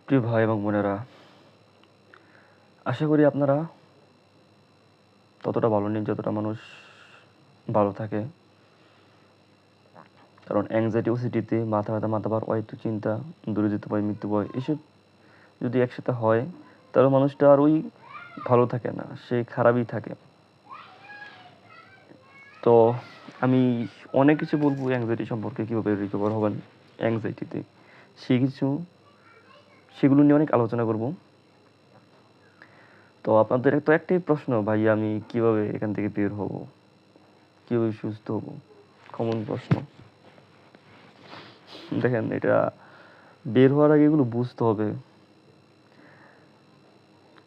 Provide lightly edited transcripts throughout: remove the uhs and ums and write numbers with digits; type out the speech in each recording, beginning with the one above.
প্রিয় ভাই এবং বোনেরা, আশা করি আপনারা ততটা ভালো নেই যতটা মানুষ ভালো থাকে। কারণ অ্যাংজাইটি, ওসিডিতে মাথা ব্যথা, মাথা ভার, অহেতুক চিন্তা, দূরে যেতে ভয়, মৃত্যু ভয়, এসব যদি একসাথে হয় তাহলে মানুষটা আর ওই ভালো থাকে না, সে খারাপই থাকে। তো আমি অনেক কিছু বলবো অ্যাংজাইটি সম্পর্কে, কীভাবে রিকভার হবেন অ্যাংজাইটিতে, সেগুলো নিয়ে অনেক আলোচনা করব। তো আপনাদের তো একটাই প্রশ্ন, ভাই আমি কিভাবে এখান থেকে বের হব, কীভাবে সুস্থ হব? কমন প্রশ্ন। দেখেন, এটা বের হওয়ার আগে এগুলো বুঝতে হবে।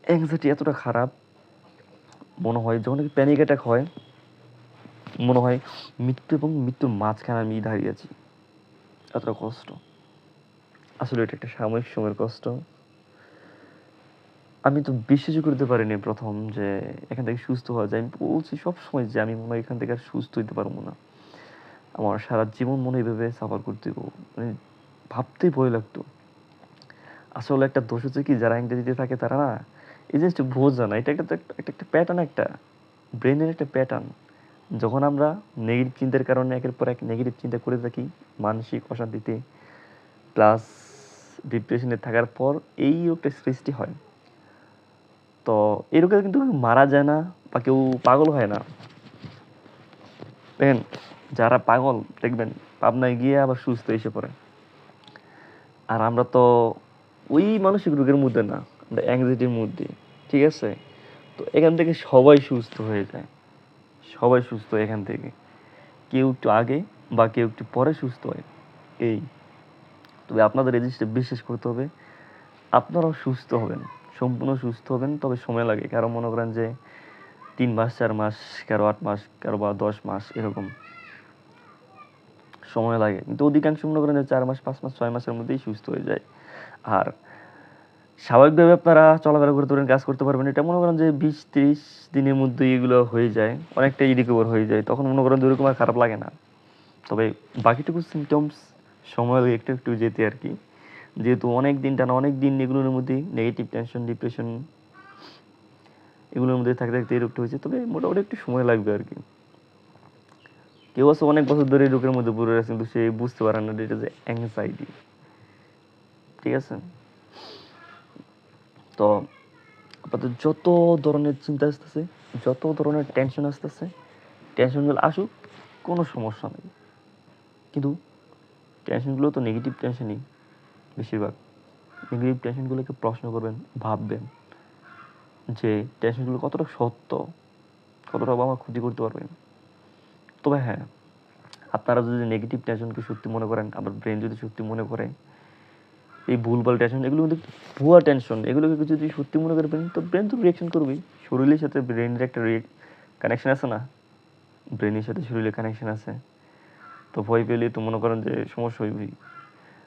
অ্যাংজাইটি এতটা খারাপ, মনে হয় যখন প্যানিক অ্যাটাক হয় মনে হয় মৃত্যু এবং মৃত্যুর মাঝখানে আমি দাঁড়িয়ে আছি, এতটা কষ্ট। আসলে এটা একটা সাময়িক সময়ের কষ্ট। আমি তো বিশ্বাসই করতে পারিনি প্রথম যে এখান থেকে সুস্থ হওয়া যায়। আমি বলছি সবসময় যে আমি মনে হয় এখান থেকে আর সুস্থ হইতে পারবো না, আমার সারা জীবন মনে এইভাবে সাফার করতে হইব। মানে ভাবতেই ভয় লাগতো। আসলে একটা দোষ হচ্ছে কি, যারা অ্যাংজাইটিতে থাকে তারা না এই জিনিসটা বোঝে না। এটা একটা প্যাটার্ন, একটা ব্রেনের একটা প্যাটার্ন। যখন আমরা নেগেটিভ চিন্তার কারণে একের পর এক নেগেটিভ চিন্তা করে থাকি, মানসিক অশান্তিতে প্লাস ডিপ্রেশনে থাকার পর এই রোগটা সৃষ্টি হয়। তো এই রোগে কিন্তু মারা যায় না বা কেউ পাগল হয় না। দেখেন, যারা পাগল দেখবেন পাবনায় গিয়ে আবার সুস্থ এসে পড়ে। আর আমরা তো ওই মানসিক রোগের মধ্যে না, আমরা অ্যাংজাইটির মধ্যে। ঠিক আছে? তো এখান থেকে সবাই সুস্থ হয়ে যায়, সবাই সুস্থ এখান থেকে। কেউ একটু আগে বা কেউ একটু পরে সুস্থ হয়। এই, তবে আপনাদের এই জিনিসটা বিশ্বাস করতে হবে, আপনারাও সুস্থ হবেন, সম্পূর্ণ সুস্থ হবেন। তবে সময় লাগে। কারো মনে করেন যে 3 মাস, 4 মাস, কারো 8 মাস, কারো বা 10 মাস, এরকম সময় লাগে। কিন্তু অধিকাংশ মনে করেন যে 4 মাস, 5 মাস, 6 মাসের মধ্যেই সুস্থ হয়ে যায়। আর স্বাভাবিকভাবে আপনারা চলাফেরা করতে পারবেন, কাজ করতে পারবেন, এটা মনে করেন যে 20-30 দিনের মধ্যে এগুলো হয়ে যায়, অনেকটাই রিকভার হয়ে যায়। তখন মনে করেন যে ওরকম আর খারাপ লাগে না। তবে বাকিটুকু সিমটমস সময় লাগে একটু একটু যেতে আর কি। যেহেতু অনেক দিন টানা, অনেক দিন এগুলোর মধ্যে নেগেটিভ টেনশন, ডিপ্রেশন এগুলোর মধ্যে থাকতে থাকতে এই রোগটা হয়েছে। তবে মোটামুটি একটু সময় লাগবে আর কি। কেউ আছে অনেক বছর ধরে এই রোগের মধ্যে পড়ে আছে, কিন্তু সে বুঝতে পারে না এটা যে অ্যাংজাইটি। ঠিক আছে? তো আপনাদের যত ধরনের চিন্তা আসতেছে, যত ধরনের টেনশন আসতেছে, টেনশনগুলো আসুক, কোনো সমস্যা নেই। কিন্তু টেনশনগুলো তো নেগেটিভ টেনশনই বেশিরভাগ। নেগেটিভ টেনশনগুলোকে প্রশ্ন করবেন, ভাববেন যে টেনশনগুলো কতটা সত্য, কতটা আমার ক্ষতি করতে পারবে। তবে হ্যাঁ, আপনারা যদি নেগেটিভ টেনশনকে সত্যি মনে করেন, আবার ব্রেন যদি সত্যি মনে করে এই ভুলভাল টেনশন, এগুলো কিন্তু ভুয়া টেনশন, এগুলোকে যদি সত্যি মনে করবেন তো ব্রেন তো রিয়াকশন করবেই। শরীরের সাথে ব্রেনের একটা কানেকশন আছে না, ব্রেনের সাথে শরীরের কানেকশন আছে। তো ভয় পেলে তো মনে করেন যে সমস্যা হইবেই।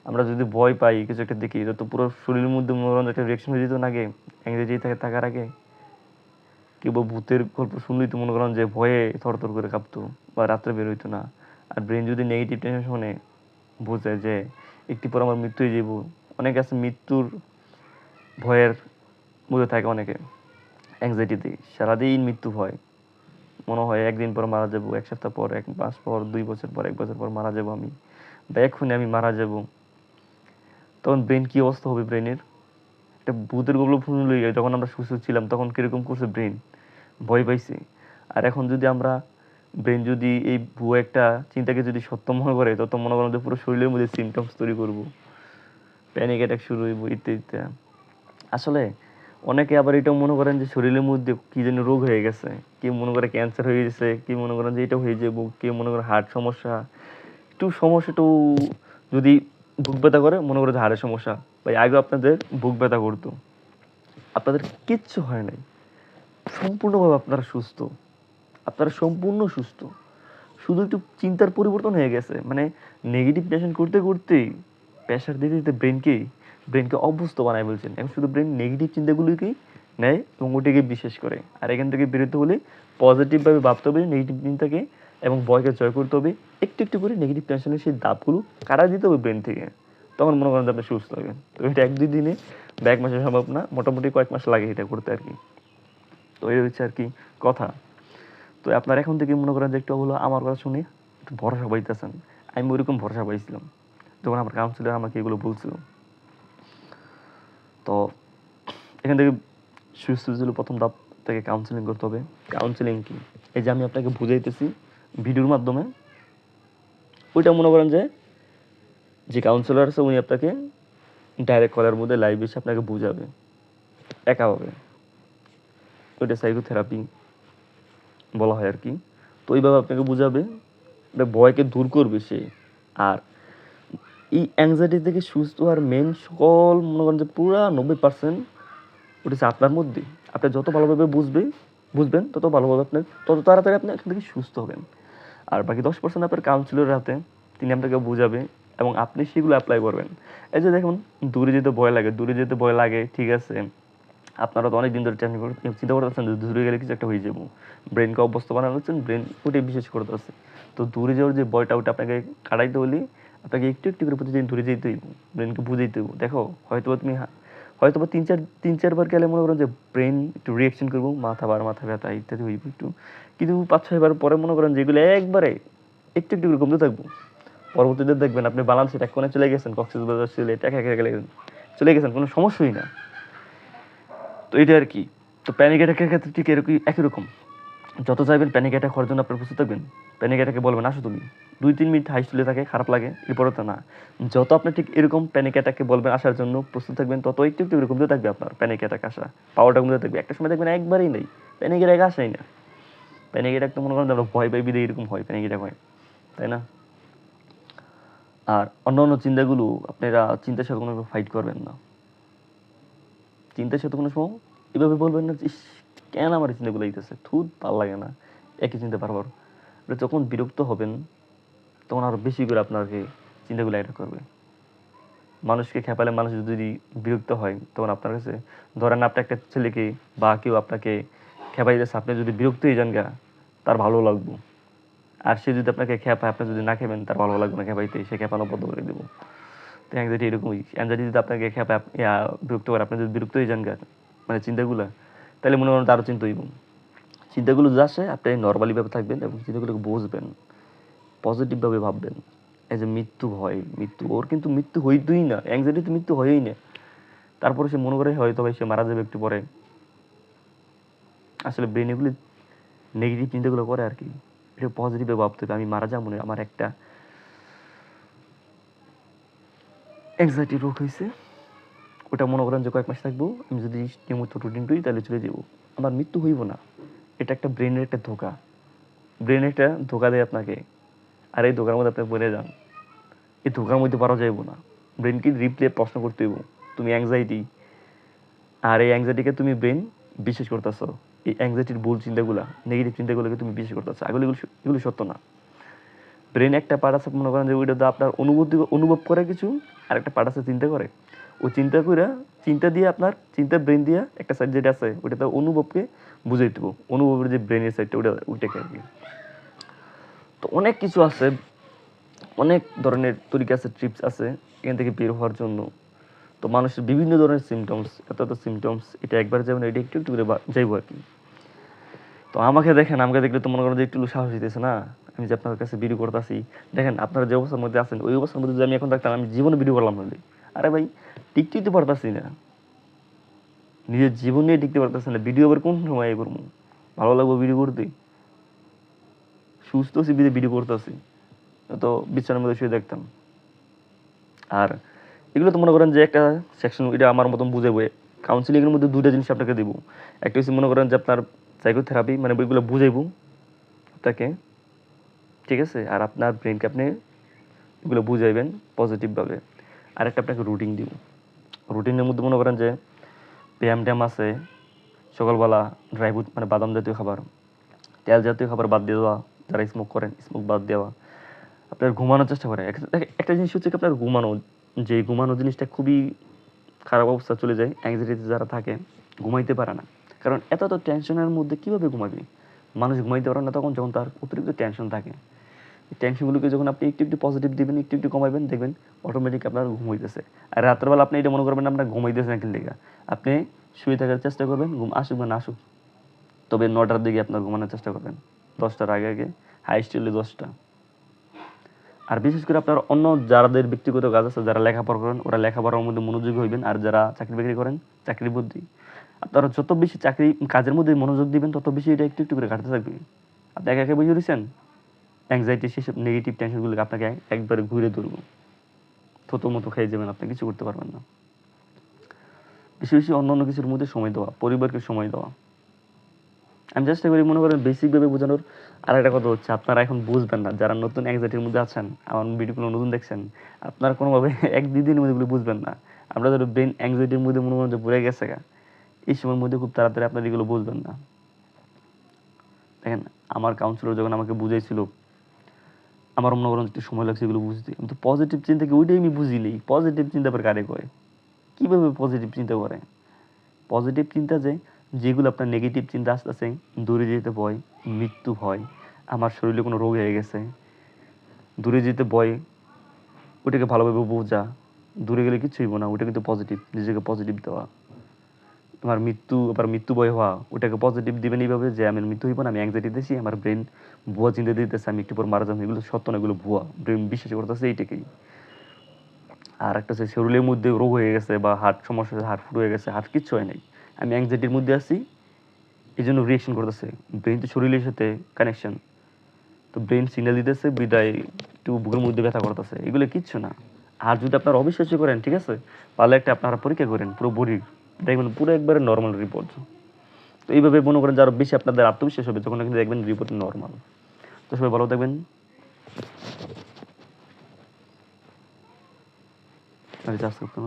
আমরা যদি ভয় পাই কিছু একটা দেখি, এটা তো পুরো শরীরের মধ্যে মনে করেন একটা রিয়াকশন হয়ে যেত না আগে, অ্যাংজাইটি থাকার আগে। কেউ ভূতের গল্প শুনলেই তো মনে করেন যে ভয়ে থরথর করে কাঁপতো বা রাত্রে বের হইতো না। আর ব্রেন যদি নেগেটিভ টেনশন শোনে, বোঝে যে একটু পর আমার মৃত্যু হয়ে যাবো। অনেকে আছে মৃত্যুর ভয়ের মধ্যে থাকে, অনেকে অ্যাংজাইটিতে সারাদিন মৃত্যু ভয়। মনে হয় একদিন পর মারা যাবো, 1 সপ্তাহ পর, 1 মাস পর, 2 বছর পর, 1 বছর পর মারা যাবো আমি, বা এক্ষুনি আমি মারা যাবো। তখন ব্রেন কি অবস্থা হবে ব্রেনের? একটা ভূতের গল্প শুনলেই, যখন আমরা সুস্থ ছিলাম তখন কিরকম করছে ব্রেন, ভয় পাইছে। আর এখন যদি আমরা ব্রেন যদি এই ভুয়া একটা চিন্তাকে যদি সত্য মনে করে, তত মনে করেন যে পুরো শরীরের মধ্যে সিমটমস তৈরি করবো, প্যানিক অ্যাটাক শুরু হইব ইত্যাদি ইত্যাদি। আসলে অনেকে আবার এটাও মনে করেন যে শরীরের মধ্যে কি যেন রোগ হয়ে গেছে। কেউ মনে করে ক্যান্সার হয়ে গেছে, কেউ মনে করেন যে এটা হয়ে যাবো, কেউ মনে করে হার্ট সমস্যা। একটু সমস্যা একটু যদি বুক ব্যথা করে, মনে করে যে হাড়ের সমস্যা। ভাই আগে আপনাদের বুক ব্যথা করতো, আপনাদের কিচ্ছু হয় নাই, সম্পূর্ণভাবে আপনারা সুস্থ, আপনারা সম্পূর্ণ সুস্থ। শুধু একটু চিন্তার পরিবর্তন হয়ে গেছে। মানে নেগেটিভ টেনশন করতে করতেই, প্রেশার দিতে দিতে ব্রেনকে অভ্যস্ত বানায় বলছেন। এখন শুধু ব্রেন নেগেটিভ চিন্তাগুলোকেই নেয় এবং ওটাকে বিশ্বাস করে। আর এখান থেকে বেরোতে হলে পজিটিভভাবে ভাবতে হবে নেগেটিভ চিন্তাকে, এবং ভয়কে জয় করতে হবে। একটু একটু করে নেগেটিভ টেনশনের সেই দাপগুলো কাটা দিতে হবে ব্রেন থেকে। তখন মনে করেন যে আপনি সুস্থ হবেন। তো এটা 1-2 দিনে বা 1 মাসে সম্ভব না, মোটামুটি কয়েক মাস লাগে এটা করতে আর কি। তো এই হচ্ছে আর কি কথা। তো আপনার এখন থেকে মনে করেন যে একটু হলো আমার কথা শুনে একটু ভরসা পাইতেছেন। আমি ওইরকম ভরসা পাইছিলাম যখন আমার কাউন্সিলর আমাকে এগুলো বলছিল। তো এখান থেকে সুস্থ ছিল প্রথম ধাপ থেকে কাউন্সিলিং করতে হবে। কাউন্সিলিং কি? এই যে আমি আপনাকে বুঝাইতেছি ভিডিওর মাধ্যমে, ওইটা মনে করেন যে কাউন্সিলর আছে উনি আপনাকে ডাইরেক্ট কলের মধ্যে লাইভ এসে আপনাকে বুঝাবে একাভাবে। ওইটা সাইকোথেরাপি বলা হয় আর কি। তো ওইভাবে আপনাকে বুঝাবে, এটা ভয়কে দূর করবে সে। আর এই অ্যাংজাইটি থেকে সুস্থ হওয়ার মেন সকল মনে করেন যে পুরা 90% ওটা হচ্ছে আপনার মধ্যে। আপনি যত ভালোভাবে বুঝবেন তত ভালোভাবে আপনার তত তাড়াতাড়ি আপনি এখান থেকে সুস্থ হবেন। আর বাকি 10% আপনার কাউন্সিলরের হাতে, তিনি আপনাকে বুঝাবে এবং আপনি সেগুলো অ্যাপ্লাই করবেন। এই যে দেখুন দূরে যেতে ভয় লাগে ঠিক আছে, আপনারা তো অনেক দিন ধরে চিন্তা করতেছেন যে দূরে গেলে কিছু একটা হয়ে যাবো, ব্রেনকে অভ্যস্ত বানানো হচ্ছেন, ব্রেন ওটাই বিশেষ করতে আছে। তো দূরে যাওয়ার যে ভয়টা ওটা আপনাকে কাটাইতে হলে আপনাকে একটু একটু করে প্রতিদিন দূরে যেতে হইব, ব্রেনকে বুঝাইতে হইব। দেখো হয়তোবা 3-4 বার গেলে মনে করেন যে ব্রেন একটু রিয়াকশন করবো, মাথা ব্যথা ইত্যাদি হইব একটু, কিন্তু 5-6 বার পরে মনে করেন যেগুলো একবারে একটু একটু করে কমতে থাকবো। পরবর্তীতে দেখবেন আপনি বালান্সের এক কোণে চলে গেছেন, কক্সবাজার সিলেট চলে গেছেন, কোনো সমস্যাই না। তো এটা আর কি। তো প্যানিক অ্যাটাকের ক্ষেত্রে ঠিক একই রকম। যত চাইবেন প্যানিক অ্যাটাক হওয়ার জন্য আপনার প্রস্তুত থাকবেন। প্যানিক অ্যাটাকে বলবেন আসো তুমি, 2-3 মিনিট হাই তুলে থাকে, খারাপ লাগে, এরপরে তো না। যত আপনি ঠিক এরকম প্যানিক অ্যাটাককে বলবেন আসার জন্য প্রস্তুত থাকবেন, তত একটু একটু করে কমতে থাকবে আপনার প্যানিক অ্যাটাক আসা, পাওয়ারটা কমতে থাকবে। একটা সময় দেখবেন একবারেই নেই, প্যানিক অ্যাটাক আসেই না। প্যানিক অ্যাটাক তো মনে করেন আমরা ভয় পাই বিধে এরকম হয়, প্যানিক অ্যাটাক হয়, তাই না? আর অন্য চিন্তাগুলো আপনারা চিন্তার সাথে কোনো ফাইট করবেন না। চিন্তার সাথে কোনো সময় এভাবে বলবেন না যে কেন আমার এই চিন্তাগুলো আইতেছে, থুত ভালো লাগে না, একই চিন্তা বারবার। যখন বিরক্ত হবেন তখন আরো বেশি করে আপনাকে চিন্তাগুলো এটা করবে। মানুষকে খেপালে মানুষ যদি বিরক্ত হয় তখন আপনার কাছে, ধরেন আপনি একটা ছেলেকে বা কেউ আপনাকে খেপাই দিয়েছে, আপনি যদি বিরক্ত হয়ে যান গা, তার ভালো লাগবো। আর সে যদি আপনাকে খেপায়, আপনি যদি না খেবেন তার ভালো লাগবে না খেপাইতে, সে খেপানো বন্ধ করে দেবো। তো অ্যাংজাইটি এরকমই। অ্যাংজাইটি যদি আপনাকে খেপায় বিরক্ত করে, আপনি যদি বিরক্ত হয়ে যান গা মানে চিন্তাগুলো, তাহলে মনে করেন আরও চিন্তা হইব। চিন্তাগুলো যা আসে আপনি নর্মালিভাবে থাকবেন এবং চিন্তাগুলোকে বুঝবেন, পজিটিভভাবে ভাববেন। এই যে মৃত্যু ওর কিন্তু মৃত্যু হইতই না, অ্যাংজাইটিতে মৃত্যু হয়ই না। তারপরে সে মনে করে হয়তো ভাই সে মারা যাবে একটু পরে। আসলে ব্রেন এগুলি নেগেটিভ চিন্তাগুলো করে আর কি। এটা পজিটিভে ভাবতে হবে, আমি মারা যাবো না, আমার একটা অ্যাংজাইটি রোগ হয়েছে, ওটা মনে করেন যে কয়েক মাস থাকবো, আমি যদি নিয়মিত রুটিন করি তাহলে চলে যাবো, আমার মৃত্যু হইব না। এটা একটা ব্রেনের একটা ধোঁকা, ব্রেন একটা ধোঁকা দেয় আপনাকে। আর এই ধোঁকার মধ্যে আপনি পড়ে যান, এই ধোঁকার মধ্যে পারা যাইব না। ব্রেনকে রিপ্লে প্রশ্ন করতে হইব, তুমি অ্যাংজাইটি, আর এই অ্যাংজাইটিকে তুমি ব্রেন বিশ্বাস করতেছো, এই অ্যাংজাইটির ভুল চিন্তাগুলা, নেগেটিভ চিন্তাগুলোকে তুমি বিশ্বাস করতেছো, এগুলো এগুলো সত্য না। ব্রেন একটা পার্ট আছে মনে করেন যে ওইটা তো আপনার অনুভব করে কিছু, আর একটা পার্ট আছে চিন্তা করে। ও চিন্তা দিয়ে আপনার চিন্তা ব্রেন দিয়ে একটা সাইড যেটা আছে ওইটা তো অনুভবকে বুঝাই দেবো, অনুভবের যে ব্রেনের সাইডটা ওইটাকে আর কি। তো অনেক কিছু আছে, অনেক ধরনের তরিকা আছে, ট্রিপস আছে এখান থেকে বের হওয়ার জন্য। তো মানুষের বিভিন্ন ধরনের সিমটমস, এত সিমটমস, এটা একবার যাবে না, এটা একটু একটু করে যাইবো আর কি। তো আমাকে দেখলে তো মনে করেন যে একটু সাহস দিতেছে না, আমি যে আপনার কাছে ভিডিও করতেছি। দেখেন আপনারা যে অবস্থার মধ্যে আছেন ওই অবস্থার মধ্যে যদি আমি এখন থাকতাম, আমি জীবনে ভিডিও করলাম না। আরে ভাই টিকতেই তো পারতাছি না, নিজের জীবন নিয়ে টিকতে পারতেছি না, ভিডিও আবার কোন সময় করবো, ভালো লাগবো ভিডিও করতে, সুস্থ সিবিতে ভিডিও করতেছি, তো বিছানার মধ্যে শুয়ে দেখতাম। আর এগুলো তো মনে করেন যে একটা সেকশন, এটা আমার মতন বুঝাবো। কাউন্সিলিংয়ের মধ্যে দুইটা জিনিস আপনাকে দেবো, একটা হচ্ছে মনে করেন যে আপনার সাইকোথেরাপি, মানে বইগুলো বুঝাইবো আপনাকে, ঠিক আছে, আর আপনার ব্রেনকে আপনি এগুলো বুঝাইবেন পজিটিভভাবে। আর একটা আপনাকে রুটিন দিব, রুটিনের মধ্যে মনে করেন যে ব্যায়াম ট্যায়াম আছে, সকালবেলা ড্রাই ফ্রুট মানে বাদাম জাতীয় খাবার, তেল জাতীয় খাবার বাদ দিয়ে দেওয়া, যারা স্মোক করেন স্মোক বাদ দেওয়া, আপনার ঘুমানোর চেষ্টা করে। একটা জিনিস হচ্ছে কি আপনার ঘুমানো জিনিসটা খুবই খারাপ অবস্থা চলে যায় অ্যাংজাইটিতে যারা থাকে, ঘুমাইতে পারে না। কারণ এত টেনশনের মধ্যে কীভাবে ঘুমাবি? মানুষ ঘুমাইতে পারে না তখন যখন তার অতিরিক্ত টেনশন থাকে। এই টেনশনগুলোকে যখন আপনি একটু একটু পজিটিভ দিবেন, একটু একটু কমাইবেন, দেখবেন অটোমেটিক আপনার ঘুম হইতেছে। আর রাত্রেবেলা আপনি এটা মনে করবেন না আপনার ঘুমাইতেছে না কিন্তু আপনি শুয়ে থাকার চেষ্টা করবেন, ঘুম আসুক বা না আসুক, তবে 9টার দিকে আপনার ঘুমানোর চেষ্টা করবেন, 10টার আগে আগে, হাইস্ট হলে 10টা। আর বিশেষ করে আপনার অন্য যাদের ব্যক্তিগত কাজ আছে, যারা লেখাপড়া করেন, ওরা লেখাপড়ার মধ্যে মনোযোগী হইবেন। আর যারা চাকরি বাকরি করেন, চাকরির বুদ্ধি, আপনারা যত বেশি চাকরি কাজের মধ্যে মনোযোগ দিবেন, তত বেশি এটা একটু একটু করে কাটতে থাকবে। আপনি একা একা বুঝে দিচ্ছেন, অ্যাংজাইটি, সেসব নেগেটিভ টেনশনগুলোকে আপনাকে একবারে ঘুরে ধরবো, থতো মতো খেয়ে যাবেন, আপনি কিছু করতে পারবেন না। বেশি বেশি অন্য অন্য কিছুর মধ্যে সময় দেওয়া, পরিবারকে সময় দেওয়া। আমি চেষ্টা করি মনে করেন বেসিকভাবে বোঝানোর। আর একটা কথা হচ্ছে, আপনারা এখন বুঝবেন না, যারা নতুন অ্যাংজাইটির মধ্যে আছেন, আমার ভিডিওগুলো নতুন দেখছেন, আপনারা কোনোভাবে 1-2 দিনের মধ্যে এগুলো বুঝবেন না। আমরা ধরো ব্রেন অ্যাংজাইটির মধ্যে মনে করেন যে পড়ে গেছে গা, এই সময়ের মধ্যে খুব তাড়াতাড়ি আপনারা এগুলো বুঝবেন না। দেখেন, আমার কাউন্সিলর যখন আমাকে বুঝাইছিল, আমার মনে করেন একটু সময় লাগছে এগুলো বুঝতে। কিন্তু পজিটিভ চিন্তা কি, ওইটাই আমি বুঝি নেই। পজিটিভ চিন্তা আবার কারে কয়, কীভাবে পজিটিভ চিন্তা করে? পজিটিভ চিন্তা যেগুলো আপনার নেগেটিভ চিন্তা আসতেছে, দূরে যেতে ভয়, মৃত্যু ভয়, আমার শরীরে কোনো রোগ হয়ে গেছে, দূরে যেতে ভয়, ওটাকে ভালোভাবে বোঝা, দূরে গেলে কিছুই হইব না, ওটা কিন্তু পজিটিভ, নিজেকে পজিটিভ দেওয়া। তোমার মৃত্যু ভয় হওয়া, ওটাকে পজিটিভ দিবেন এইভাবে যে আমি মৃত্যু হইব না, আমি অ্যাংজাইটি দিয়েছি, আমার ব্রেন ভুয়া চিন্তা দিতেছে, আমি একটু পর মারা যাবো, এগুলো সত্য না, এগুলো ভুয়া, ব্রেন বিশ্বাস করতেছে এইটাকেই। আর একটা হচ্ছে শরীরের মধ্যে রোগ হয়ে গেছে বা হার্ট সমস্যা, হার্ট ফুট হয়ে গেছে, হার্ট কিচ্ছু হয় নাই, আমি অ্যাংজাইটির মধ্যে আছি, এই জন্য রিয়েকশন করতেছে। ব্রেন তো শরীরের সাথে কানেকশন, তো ব্রেন সিগন্যাল দিতেছে, বিদায় একটু বুকের মধ্যে ব্যথা করতেছে, এগুলো কিচ্ছু না। আর যদি আপনারা অবিশ্বাস্য করেন, ঠিক আছে, তাহলে একটা আপনারা পরীক্ষা করেন পুরো বডির, দেখবেন পুরো একবারে নর্মাল রিপোর্ট। তো এইভাবে মনে করেন যে আরো বেশি আপনাদের আত্মবিশ্বাস হবে, যখন কিন্তু দেখবেন রিপোর্ট নর্মাল। তো সবাই ভালো থাকবেন, আর চাষ করতে